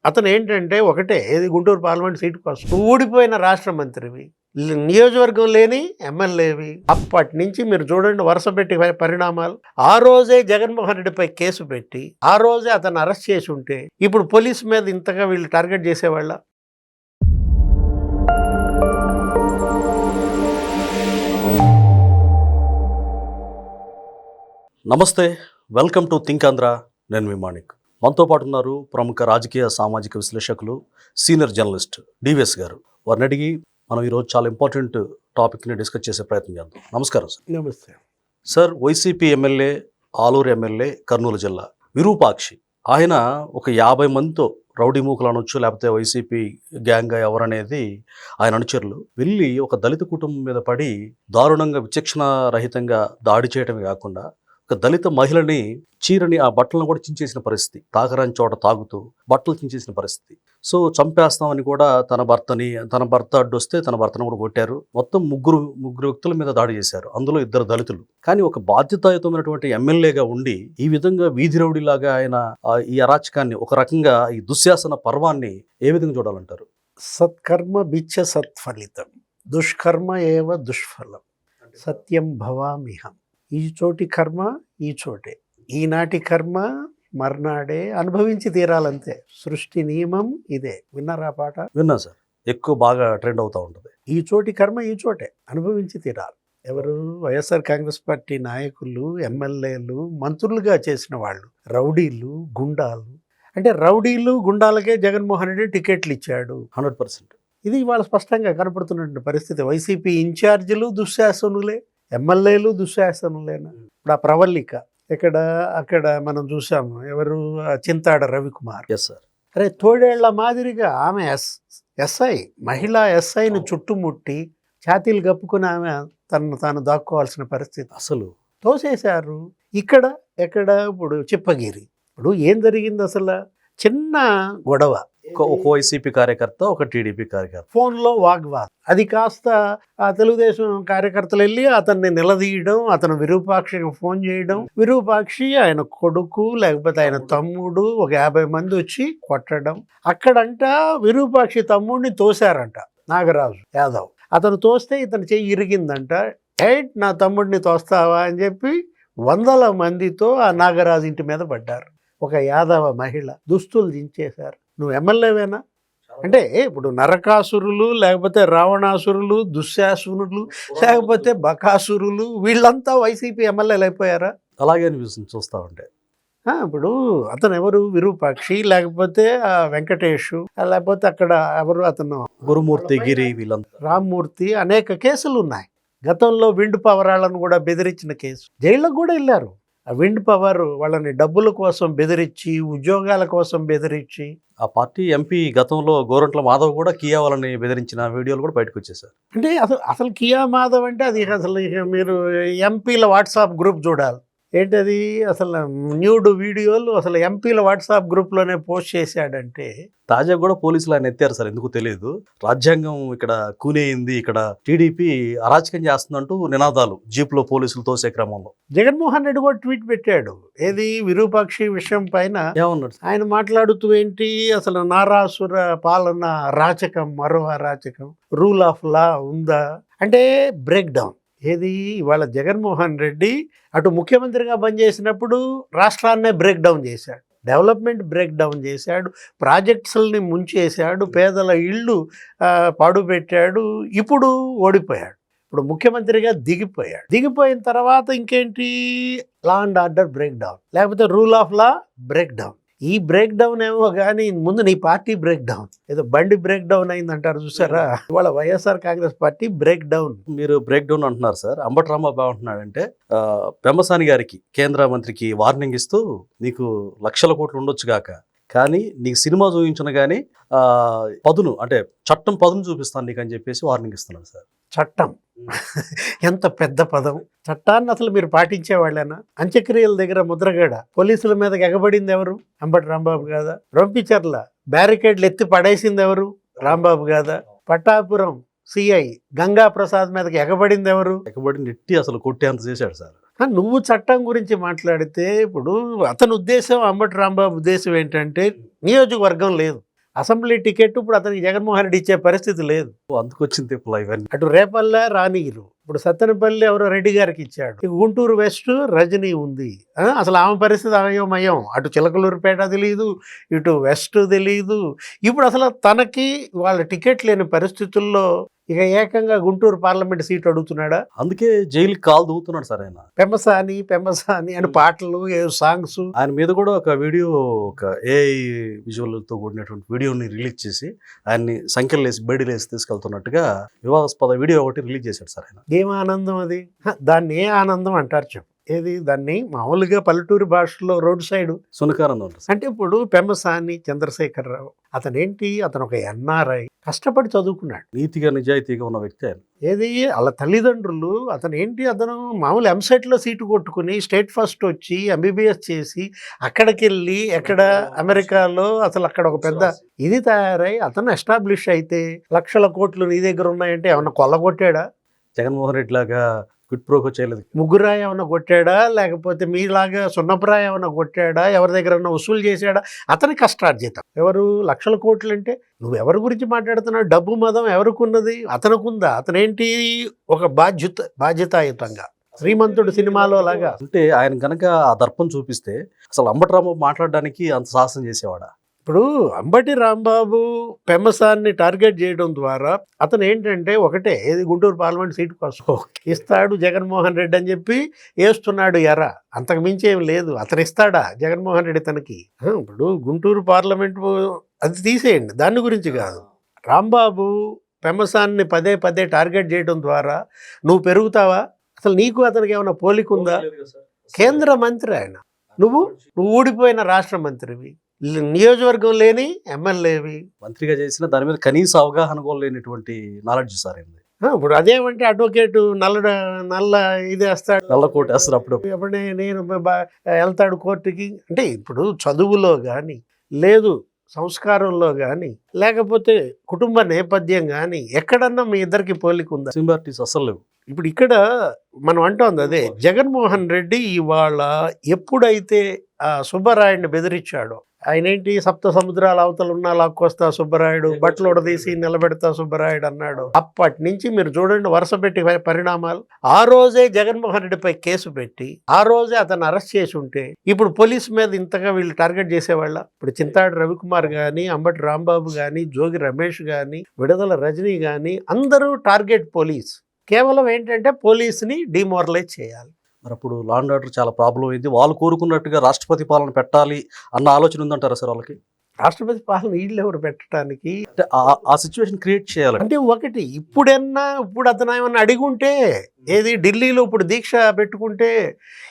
అతను ఏంటంటే ఒకటే ఏది గుంటూరు పార్లమెంట్ సీటు కోసం నువ్వు ఊడిపోయిన రాష్ట్ర మంత్రివి, నియోజకవర్గం లేని ఎమ్మెల్యేవి. అప్పటి నుంచి మీరు చూడండి వరుస పెట్టి పరిణామాలు. ఆ రోజే జగన్మోహన్ రెడ్డిపై కేసు పెట్టి ఆ రోజే అతను అరెస్ట్ చేసి ఉంటే ఇప్పుడు పోలీసు మీద ఇంతగా వీళ్ళు టార్గెట్ చేసేవాళ్ళ? నమస్తే, వెల్కమ్ టు థింక్ ఆంధ్ర. నేను మీ మాణిక్. మనతో పాటు ఉన్నారు ప్రముఖ రాజకీయ సామాజిక విశ్లేషకులు సీనియర్ జర్నలిస్ట్ డివిఎస్ గారు. వారిని అడిగి మనం ఈరోజు చాలా ఇంపార్టెంట్ టాపిక్ని డిస్కస్ చేసే ప్రయత్నం చేద్దాం. నమస్కారం సార్. నమస్తే sir, YCP MLA, Alur MLA, Kurnool జిల్లా విరూపాక్షి, ఆయన ఒక 50 మందితో రౌడీ మూకలు అనొచ్చు, లేకపోతే వైసీపీ గ్యాంగ్ ఎవరనేది ఆయన అనుచరులు వెళ్ళి ఒక దళిత కుటుంబం మీద పడి దారుణంగా విచక్షణ రహితంగా దాడి చేయడమే కాకుండా ఒక దళిత మహిళని చీరని ఆ బట్టలను కూడా చించేసిన పరిస్థితి, తాగరాని చోట తాగుతూ బట్టలు చించేసిన పరిస్థితి. సో చంపేస్తామని కూడా తన భర్త అడ్డొస్తే తన భర్తను కూడా కొట్టారు. మొత్తం ముగ్గురు వ్యక్తుల మీద దాడి చేశారు, అందులో 2 దళితులు. కానీ ఒక బాధ్యతాయుతమైనటువంటి ఎమ్మెల్యేగా ఉండి ఈ విధంగా వీధి రౌడీలాగా ఆయన ఈ అరాచకాన్ని, ఒక రకంగా ఈ దుశ్శాసన పర్వాన్ని ఏ విధంగా చూడాలంటారు? సత్కర్మ బిచ్చ సత్ఫలితం, దుష్కర్మ ఏవ దుష్ఫలం, సత్యం భవామిహం. ఈ చోటి కర్మ ఈ చోటే, ఈనాటి కర్మ మర్నాడే అనుభవించి తీరాలంతే. సృష్టి నియమం ఇదే. విన్నారా పాట? విన్నా సార్, ఎక్కువ బాగా ట్రెండ్ అవుతూ ఉంటుంది. ఈ చోటి కర్మ ఈ చోటే అనుభవించి తీరాలి. ఎవరు? వైఎస్ఆర్ కాంగ్రెస్ పార్టీ నాయకులు, ఎమ్మెల్యేలు, మంత్రులుగా చేసిన వాళ్ళు రౌడీలు, గుండాలు. అంటే రౌడీలు, గుండాలకే జగన్మోహన్ రెడ్డి టికెట్లు ఇచ్చాడు 100%. ఇది ఇవాళ స్పష్టంగా కనపడుతున్న పరిస్థితి. వైసీపీ ఇన్ఛార్జీలు దుశ్శాసనులే, ఎమ్మెల్యేలు దుశ్శాసనులేనా? ఇప్పుడు ఆ ప్రవల్లిక అక్కడ మనం చూసాము. ఎవరు? చింతాడ రవికుమార్. Yes sir. అరే తోడేళ్ల మాదిరిగా ఆమె ఎస్ఐ, మహిళా ఎస్ఐని చుట్టుముట్టి ఛాతీలు కప్పుకుని ఆమె తాను దాక్కోవాల్సిన పరిస్థితి. అసలు తోసేశారు. ఎక్కడ ఇప్పుడు చిప్పగిరి. ఇప్పుడు ఏం జరిగింది అసలు? చిన్న గొడవ, ఒక వైసీపీ కార్యకర్త, ఒక టీడీపీ కార్యకర్త ఫోన్లో వాగ్వాదం. అది కాస్త ఆ తెలుగుదేశం కార్యకర్తలు వెళ్ళి అతన్ని నిలదీయడం, అతను విరూపాక్షికి ఫోన్ చేయడం, విరూపాక్షి ఆయన కొడుకు లేకపోతే ఆయన తమ్ముడు ఒక 50 మంది వచ్చి కొట్టడం. అక్కడంట విరూపాక్షి తమ్ముడిని తోశారంట, నాగరాజు యాదవ్. అతను తోస్తే ఇతను చెయ్యి ఇరిగిందంట. నా తమ్ముడిని తోస్తావా అని చెప్పి 100 మందితో ఆ నాగరాజు ఇంటి మీద పడ్డారు. ఒక యాదవ మహిళ దుస్తులు దించేశారు. నువ్వు ఎమ్మెల్యేవేనా? అంటే ఇప్పుడు నరకాసురులు, లేకపోతే రావణాసురులు, దుశ్శాసనులు, లేకపోతే బకాసురులు, వీళ్ళంతా వైసీపీ ఎమ్మెల్యేలు అయిపోయారా? అలాగే అనిపిస్తుంది చూస్తా ఉంటే. ఇప్పుడు అతను ఎవరు? విరూపాక్షి, లేకపోతే వెంకటేష్, లేకపోతే అక్కడ ఎవరు అతను గురుమూర్తి, గిరి, వీళ్ళంతా రామ్మూర్తి. అనేక కేసులు ఉన్నాయి. గతంలో విండ్ పవరాలను కూడా బెదిరించిన కేసు, జైళ్ళకు కూడా వెళ్ళారు. ఆ విండ్ పవర్ వాళ్ళని డబ్బుల కోసం బెదిరించి, ఉద్యోగాల కోసం బెదిరించి. ఆ పార్టీ ఎంపీ గతంలో గోరంట్ల మాధవ్ కూడా కియా వాళ్ళని బెదిరించిన వీడియోలు కూడా బయటకు వచ్చేసారు. అంటే అసలు కియా మాధవ్ అంటే అది అసలు మీరు ఎంపీల వాట్సాప్ గ్రూప్ చూడాలి. ఏంటది అసలు? న్యూడ్ వీడియోలు అసలు ఎంపీల వాట్సాప్ గ్రూప్లోనే పోస్ట్ చేశాడంటే. తాజాగా కూడా పోలీసులు ఆయన ఎత్తారు సార్, ఎందుకు తెలియదు. రాజ్యాంగం ఇక్కడ కూనేయింది, ఇక్కడ టీడీపీ అరాచకం చేస్తుందంటూ నినాదాలు జీప్లో పోలీసులు తోసే క్రమంలో జగన్మోహన్ రెడ్డి కూడా ట్వీట్ పెట్టాడు. ఏది? విరూపాక్షి విషయం పైన ఏమన్నాడు ఆయన మాట్లాడుతూ ఏంటి అసలు? నారాసుర పాలన అరాచకం, మరో అరాచకం, రూల్ ఆఫ్ లా ఉందా అంటే బ్రేక్ డౌన్. ఏది? ఇవాళ జగన్మోహన్ రెడ్డి అటు ముఖ్యమంత్రిగా పనిచేసినప్పుడు రాష్ట్రాన్నే బ్రేక్ డౌన్ చేశాడు, డెవలప్మెంట్ బ్రేక్ డౌన్ చేశాడు, ప్రాజెక్ట్స్ని ముంచేశాడు, పేదల ఇళ్ళు పాడు పెట్టాడు. ఇప్పుడు ఓడిపోయాడు. ఇప్పుడు ముఖ్యమంత్రిగా దిగిపోయిన తర్వాత ఇంకేంటి? Law and order break down, లేకపోతే rule of law break down. ఈ బ్రేక్ డౌన్ ఏమో కానీ ముందు నీ పార్టీ బ్రేక్ డౌన్. ఏదో బండి బ్రేక్ డౌన్ అయింది అంటారు చూసారా? ఇవాళ YSR Congress party break down. మీరు బ్రేక్ డౌన్ అంటున్నారు సార్. అంబటి రాంబాబు ఏమంటున్నాడంటే పెమ్మసాని గారికి, కేంద్ర మంత్రికి వార్నింగ్ ఇస్తూ, నీకు లక్షల కోట్లు ఉండొచ్చు గాక, కానీ నీకు సినిమా చూపించను కానీ పదును, అంటే చట్టం పదును చూపిస్తాను నీకు అని చెప్పేసి వార్నింగ్ ఇస్తున్నాడు సార్. చట్టం ఎంత పెద్ద పదం! చట్టాన్ని అసలు మీరు పాటించేవాళ్ళేనా? అంత్యక్రియల దగ్గర ముద్రగడ పోలీసుల మీదకి ఎగబడింది ఎవరు? అంబటి రాంబాబు కాదా? రొంపిచర్ల బ్యారికేడ్లు ఎత్తి పడేసింది ఎవరు? రాంబాబు కాదా? పట్టాపురం సిఐ గంగా ప్రసాద్ మీదకి ఎగబడింది ఎవరు? ఎగబడి నెట్టి అసలు కొట్టేంత చేశాడు సార్. నువ్వు చట్టం గురించి మాట్లాడితే ఇప్పుడు అతని ఉద్దేశం, అంబటి రాంబాబు ఉద్దేశం ఏంటంటే నియోజకవర్గం లేదు, అసెంబ్లీ టికెట్ ఇప్పుడు అతనికి జగన్మోహన్ రెడ్డి ఇచ్చే పరిస్థితి లేదు. అందుకొచ్చింది ఇప్పుడు ఇవన్నీ. అటు రేపల్లె రానీరు, ఇప్పుడు సత్తెనపల్లి ఎవరో రెడ్డి గారికి ఇచ్చాడు. ఇక గుంటూరు వెస్ట్ రజనీ ఉంది. అసలు ఆమె పరిస్థితి అయోమయం. అటు చిలకలూరుపేట తెలియదు, ఇటు వెస్ట్ తెలియదు. ఇప్పుడు అసలు తనకి వాళ్ళ టికెట్ లేని పరిస్థితుల్లో ఇక ఏకంగా గుంటూరు పార్లమెంట్ సీట్ అడుగుతున్నాడా? అందుకే జైలుకి కాలు దూవుతున్నాడు సార్ ఆయన. పెంపసాని అని పాటలు, సాంగ్స్. ఆయన మీద కూడా ఒక వీడియో, ఒక ఏఐ విజువల్తో కూడినటువంటి వీడియోని రిలీజ్ చేసి ఆయన్ని సంఖ్యలు వేసి బయటలు వేసి తీసుకెళ్తున్నట్టుగా వివాదాస్పద వీడియో ఒకటి రిలీజ్ చేశాడు సార్ ఆయన. ఏం ఆనందం అది? దాన్ని ఏ ఆనందం అంటారు చెప్పు. ఏది దాన్ని మామూలుగా పల్లెటూరు భాషలో రోడ్ సైడ్ సునకానందం ఉంటుంది. అంటే ఇప్పుడు పెమ్మసాని చంద్రశేఖరరావు అతనేంటి, అతను ఒక ఎన్ఆర్ఐ, కష్టపడి చదువుకున్నాడు, నీతిగా నిజాయితీగా ఉన్న వ్యక్తి ఆయన. ఏది వాళ్ళ తల్లిదండ్రులు అతను మామూలు ఎంసెట్లో సీటు కొట్టుకుని స్టేట్ ఫస్ట్ వచ్చి ఎంబీబీఎస్ చేసి అక్కడికి వెళ్ళి ఎక్కడ అమెరికాలో అసలు అక్కడ ఒక పెద్ద ఇది తయారై అతను ఎస్టాబ్లిష్ అయితే లక్షల కోట్లు నీ దగ్గర ఉన్నాయంటే ఏమన్నా కొల్లగొట్టాడా? జగన్మోహన్ రెడ్డి లాగా క్విట్ ప్రోకో చేయలేదు. ముగ్గురాయి ఏమన్నా కొట్టాడా, లేకపోతే మీలాగా సున్నపురాయి ఏమన్నా కొట్టాడా, ఎవరి దగ్గర వసూలు చేశాడా? అతని కష్టార్జితం. ఎవరు లక్షల కోట్లు అంటే నువ్వు ఎవరి గురించి మాట్లాడుతున్నావు? డబ్బు మదం ఎవరికి ఉన్నది? అతనుకుందా? అతనేంటి ఒక బాధ్యతాయుతంగా శ్రీమంతుడు సినిమాలో లాగా అంటే ఆయన కనుక ఆ దర్పం చూపిస్తే అసలు అంబటరాంబాబు మాట్లాడడానికి అంత సాహసం చేసేవాడా? ఇప్పుడు అంబటి రాంబాబు పెమ్మసాన్ని టార్గెట్ చేయడం ద్వారా అతను ఏంటంటే ఒకటే, ఏది గుంటూరు పార్లమెంట్ సీటు కోసం ఇస్తాడు జగన్మోహన్ రెడ్డి అని చెప్పి వేస్తున్నాడు ఎర్ర. అంతకు మించి ఏం లేదు. అతను ఇస్తాడా జగన్మోహన్ రెడ్డి తనకి? ఇప్పుడు గుంటూరు పార్లమెంట్ అది తీసేయండి, దాని గురించి కాదు. రాంబాబు పెమ్మసాన్ని పదే పదే టార్గెట్ చేయడం ద్వారా నువ్వు పెరుగుతావా? అసలు నీకు అతనికి ఏమైనా పోలికుందా? కేంద్ర మంత్రి ఆయన, నువ్వు ఊడిపోయిన రాష్ట్ర మంత్రివి, నియోజకవర్గం లేని ఎమ్మెల్యేవి, మంత్రిగా చేసిన దాని మీద కనీస అవగాహన కూడా లేనటువంటి నాలెడ్జ్ సార్ ఏంది. ఇప్పుడు అదేమంటే అడ్వకేటు నల్ల ఇది వేస్తాడు, నల్ల కోట్ వేస్తారు. అప్పుడు నేను వెళ్తాడు కోర్టుకి. అంటే ఇప్పుడు చదువులో కానీ లేదు, సంస్కారంలో కానీ, లేకపోతే కుటుంబ నేపథ్యం కానీ ఎక్కడన్నా మీ ఇద్దరికి పోలిక ఉందా? సింబారిటీస్ అసలు లేవు. ఇప్పుడు ఇక్కడ మనం అంటోంది అదే. జగన్మోహన్ రెడ్డి ఇవాళ ఎప్పుడైతే ఆ సుబ్బరాయుడిని బెదిరించాడో, ఆయన ఏంటి సప్త సముద్రాల అవతల ఉన్న లాక్కొస్తా సుబ్బరాయుడు, బట్టలు ఉడదీసి నిలబెడతా సుబ్బరాయుడు అన్నాడు. అప్పటి నుంచి మీరు చూడండి వరుస పెట్టి పరిణామాలు. ఆ రోజే జగన్మోహన్ రెడ్డిపై కేసు పెట్టి ఆ రోజే అతను అరెస్ట్ చేసి ఉంటే ఇప్పుడు పోలీసు మీద ఇంతగా వీళ్ళు టార్గెట్ చేసేవాళ్ళ? ఇప్పుడు చింతాడు రవికుమార్ కానీ, అంబటి రాంబాబు కానీ, జోగి రమేష్ కానీ, విడుదల రజనీ కానీ అందరూ టార్గెట్ పోలీస్. కేవలం ఏంటంటే పోలీసుని డిమోరలైజ్ చేయాలి. మరి అప్పుడు లా అండ్ ఆర్డర్ చాలా ప్రాబ్లం అయింది. వాళ్ళు కోరుకున్నట్టుగా రాష్ట్రపతి పాలన పెట్టాలి అన్న ఆలోచన ఉందంటారా సార్ వాళ్ళకి? రాష్ట్రపతి పాలన వీళ్ళు ఎవరు పెట్టడానికి? అంటే ఆ సిచ్యువేషన్ క్రియేట్ చేయాలి. అంటే ఒకటి ఇప్పుడు అతను ఏమన్నా అడిగుంటే, ఏది ఢిల్లీలో ఇప్పుడు దీక్ష పెట్టుకుంటే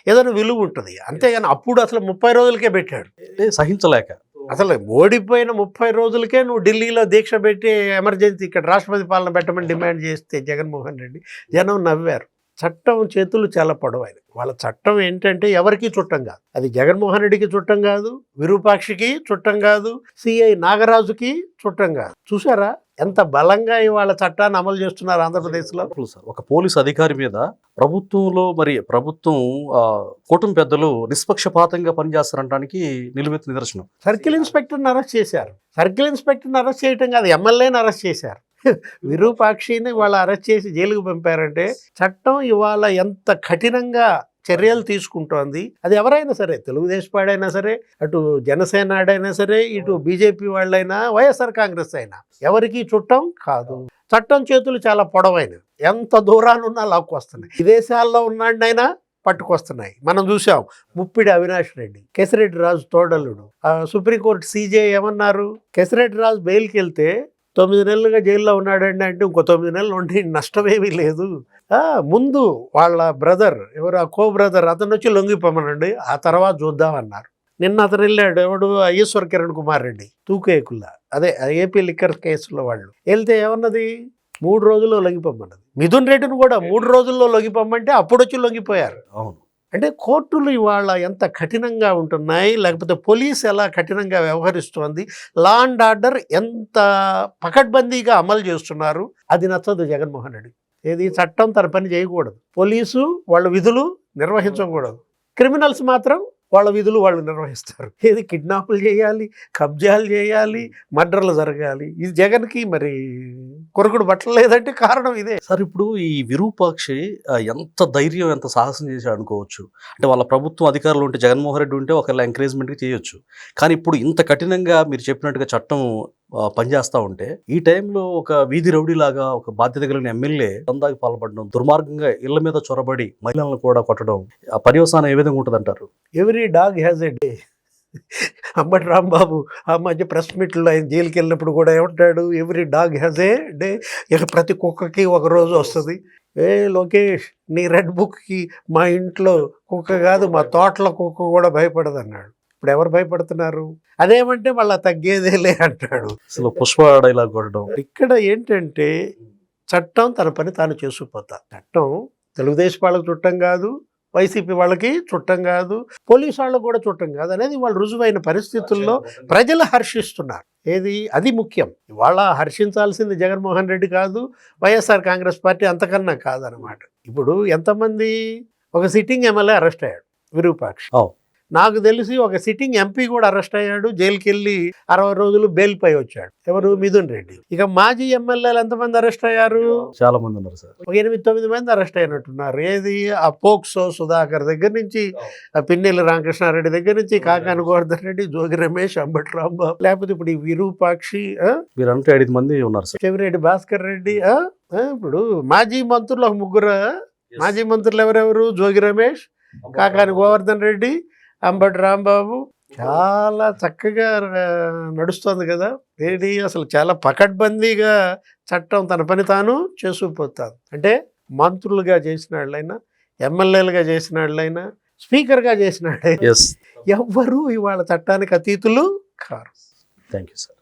ఏదైనా విలువ ఉంటుంది. అంతేగాని అప్పుడు అసలు 30 రోజులకే పెట్టాడు. అంటే సహించలేక అసలు ఓడిపోయిన 30 రోజులకే నువ్వు ఢిల్లీలో దీక్ష పెట్టి ఎమర్జెన్సీ ఇక్కడ రాష్ట్రపతి పాలన పెట్టమని డిమాండ్ చేస్తే జగన్మోహన్ రెడ్డి జనం నవ్వారు. చట్టం చేతులు చాలా పొడవైన వాళ్ళ. చట్టం ఏంటంటే ఎవరికి చుట్టం కాదు. అది జగన్మోహన్ రెడ్డికి చుట్టం కాదు, విరూపాక్షికి చుట్టం కాదు, సిఐ నాగరాజుకి చుట్టం కాదు. చూసారా ఎంత బలంగా ఇవాళ చట్టాన్ని అమలు చేస్తున్నారు ఆంధ్రప్రదేశ్లో? ఒక పోలీసు అధికారి మీద ప్రభుత్వం కూటమి పెద్దలు నిష్పక్షపాతంగా పనిచేస్తారనడానికి నిలువెత్తు నిదర్శనం. సర్కిల్ ఇన్స్పెక్టర్ని అరెస్ట్ చేశారు. సర్కిల్ ఇన్స్పెక్టర్ని అరెస్ట్ చేయటం కాదు, ఎమ్మెల్యేని అరెస్ట్ చేశారు. విరూపాక్షిని వాళ్ళు అరెస్ట్ చేసి జైలుకు పంపారంటే చట్టం ఇవాళ ఎంత కఠినంగా చర్యలు తీసుకుంటోంది. అది ఎవరైనా సరే, తెలుగుదేశం వాడైనా సరే, అటు జనసేన ఆడైనా సరే, ఇటు బీజేపీ వాళ్ళైనా, వైఎస్ఆర్ కాంగ్రెస్ అయినా ఎవరికి చుట్టం కాదు. చట్టం చేతులు చాలా పొడవైనవి. ఎంత దూరానున్నా లాక్కొస్తున్నాయి. విదేశాల్లో ఉన్నాడైనా పట్టుకొస్తున్నాయి. మనం చూసాం ముప్పిడి అవినాష్ రెడ్డి, కేసిరెడ్డి రాజు తోడల్లుడు. సుప్రీంకోర్టు సీజే ఏమన్నారు? కేసిరెడ్డి రాజు బెయిల్కి వెళ్తే 9 నెలలుగా జైల్లో ఉన్నాడండి అంటే ఇంకో 9 నెలలు ఉండి నష్టమేమీ లేదు. ముందు వాళ్ళ బ్రదర్ ఎవరు, కో బ్రదర్ అతను వచ్చి లొంగిపోమనండి, ఆ తర్వాత చూద్దామన్నారు. నిన్న అతను వెళ్ళాడు, ఎవడు, ఈశ్వర్ కిరణ్ కుమార్ రెడ్డి, తూకేకుల్లా, అదే ఏపీ లిక్కర్ కేసులో వాళ్ళు వెళ్తే ఏమన్నది, 3 రోజుల్లో లొంగిపోమన్నది. మిథున్ రెడ్డిని కూడా 3 రోజుల్లో లొంగిపోమంటే అప్పుడు వచ్చి లొంగిపోయారు. అవును. అంటే కోర్టులు ఇవాళ ఎంత కఠినంగా ఉంటున్నాయి, లేకపోతే పోలీస్ ఎలా కఠినంగా వ్యవహరిస్తోంది, లా అండ్ ఆర్డర్ ఎంత పకడ్బందీగా అమలు చేస్తున్నారు, అది నచ్చదు జగన్మోహన్ రెడ్డి. ఏది చట్టం తన పని చేయకూడదు, పోలీసు వాళ్ళ విధులు నిర్వహించకూడదు, క్రిమినల్స్ మాత్రం వాళ్ళ విధులు వాళ్ళు నిర్వహిస్తారు. ఏది కిడ్నాపులు చేయాలి, కబ్జాలు చేయాలి, మర్డర్లు జరగాలి. ఇది జగన్కి మరి కొరకుడు పట్టలేదంటే కారణం ఇదే. సార్ ఇప్పుడు ఈ విరూపాక్షి ఎంత ధైర్యం ఎంత సాహసం చేశాడు అనుకోవచ్చు. అంటే వాళ్ళ ప్రభుత్వం అధికారులు ఉంటే జగన్మోహన్ రెడ్డి ఉంటే ఒకవేళ ఎంకరేజ్మెంట్గా చేయొచ్చు. కానీ ఇప్పుడు ఇంత కఠినంగా మీరు చెప్పినట్టుగా చట్టం పనిచేస్తూ ఉంటే ఈ టైంలో ఒక వీధి రౌడీలాగా ఒక బాధ్యత కలిగిన ఎమ్మెల్యే దందాకి పాల్పడడం, దుర్మార్గంగా ఇళ్ల మీద చొరబడి మహిళలను కూడా కొట్టడం, ఆ పర్యవసానం ఏ విధంగా ఉంటుంది అంటారు? Every dog has a day. Ambati Rambabu ఆ మధ్య ప్రెస్ మీట్లో ఆయన జైలుకి వెళ్ళినప్పుడు కూడా ఏమంటాడు, every dog has a day. ఇక ప్రతి కుక్కకి ఒక రోజు వస్తుంది. ఏ లోకేష్, నీ రెడ్ బుక్కి మా ఇంట్లో కుక్క కాదు, మా తోటల కుక్క కూడా భయపడదు అన్నాడు. ఇప్పుడు ఎవరు భయపడుతున్నారు? అదేమంటే మళ్ళీ తగ్గేదేలే అంటాడు. అసలు పుష్ప డైలాగ్ కొట్టడం. ఇక్కడ ఏంటంటే చట్టం తన పని తాను చేసుకుపోతా. చట్టం తెలుగుదేశం వాళ్ళకి చుట్టం కాదు, వైసీపీ వాళ్ళకి చుట్టం కాదు, పోలీసు వాళ్ళకు కూడా చుట్టం కాదు అనేది వాళ్ళు రుజువైన పరిస్థితుల్లో ప్రజలు హర్షిస్తున్నారు. ఏది అది ముఖ్యం. ఇవాళ హర్షించాల్సింది జగన్మోహన్ రెడ్డి కాదు, వైఎస్ఆర్ కాంగ్రెస్ పార్టీ అంతకన్నా కాదనమాట. ఇప్పుడు ఎంతమంది, ఒక సిట్టింగ్ ఎమ్మెల్యే అరెస్ట్ అయ్యాడు విరూపాక్షి. నాకు తెలిసి ఒక సిట్టింగ్ ఎంపీ కూడా అరెస్ట్ అయ్యాడు, జైలుకి వెళ్ళి 60 రోజులు బెయిల్ పై వచ్చాడు. ఎవరు? మిథున్ రెడ్డి. ఇక మాజీ ఎమ్మెల్యేలు ఎంతమంది అరెస్ట్ అయ్యారు? చాలా మంది ఉన్నారు సార్. 8-9 మంది అరెస్ట్ అయినట్టున్నారు. ఏది ఆ పోక్సో సుధాకర్ దగ్గర నుంచి, పిన్నెల్లి రామకృష్ణారెడ్డి దగ్గర నుంచి, కాకాని గోవర్ధన్ రెడ్డి, జోగి రమేష్, అంబటి రాంబాబు, లేకపోతే ఇప్పుడు ఈ విరూపాక్షి, మీరు అంటే 5 మంది ఉన్నారు సార్. చెవిరెడ్డి భాస్కర్ రెడ్డి. ఇప్పుడు మాజీ మంత్రులు ఒక 3. మాజీ మంత్రులు ఎవరెవరు? జోగి రమేష్, కాకాని గోవర్ధన్ రెడ్డి, అంబటి రాంబాబు. చాలా చక్కగా నడుస్తుంది కదా. ఏది అసలు చాలా పకడ్బందీగా చట్టం తన పని తాను చేసుకుపోతాను. అంటే మంత్రులుగా చేసిన వాళ్ళైనా, ఎమ్మెల్యేలుగా చేసిన వాళ్ళైనా, స్పీకర్గా చేసిన వాళ్ళైనా ఎవ్వరూ ఇవాళ చట్టానికి అతీతులు కారు. Thank you sir.